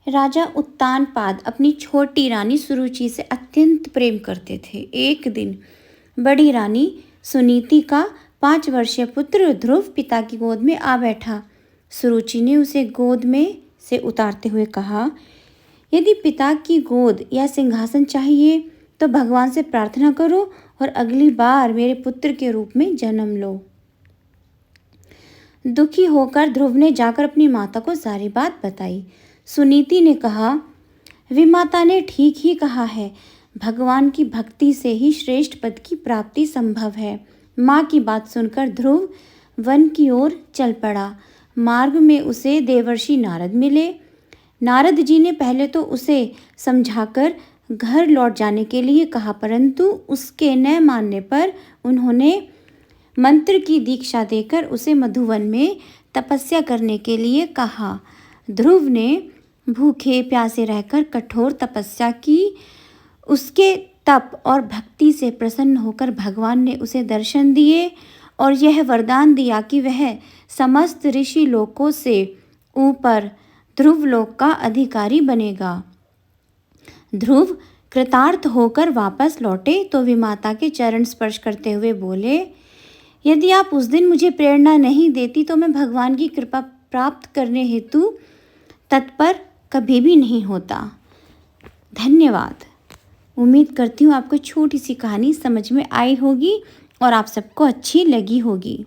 राजा उत्तानपाद अपनी छोटी रानी सुरुचि से अत्यंत प्रेम करते थे। एक दिन बड़ी रानी सुनीति का 5 वर्षीय पुत्र ध्रुव पिता की गोद में आ बैठा। सुरुचि ने उसे गोद में से उतारते हुए कहा, यदि पिता की गोद या सिंहासन चाहिए तो भगवान से प्रार्थना करो और अगली बार मेरे पुत्र के रूप में जन्म लो। दुखी होकर ध्रुव ने जाकर अपनी माता को सारी बात बताई। सुनीति ने कहा, विमाता ने ठीक ही कहा है, भगवान की भक्ति से ही श्रेष्ठ पद की प्राप्ति संभव है। माँ की बात सुनकर ध्रुव वन की ओर चल पड़ा। मार्ग में उसे देवर्षि नारद मिले। नारद जी ने पहले तो उसे समझाकर घर लौट जाने के लिए कहा, परंतु उसके न मानने पर उन्होंने मंत्र की दीक्षा देकर उसे मधुवन में तपस्या करने के लिए कहा। ध्रुव ने भूखे प्यासे रहकर कठोर तपस्या की। उसके तप और भक्ति से प्रसन्न होकर भगवान ने उसे दर्शन दिए और यह वरदान दिया कि वह समस्त ऋषि लोकों से ऊपर ध्रुवलोक का अधिकारी बनेगा। ध्रुव कृतार्थ होकर वापस लौटे तो विमाता के चरण स्पर्श करते हुए बोले, यदि आप उस दिन मुझे प्रेरणा नहीं देती तो मैं भगवान की कृपा प्राप्त करने हेतु तत्पर कभी भी नहीं होता। धन्यवाद। उम्मीद करती हूँ आपको छोटी सी कहानी समझ में आई होगी और आप सबको अच्छी लगी होगी।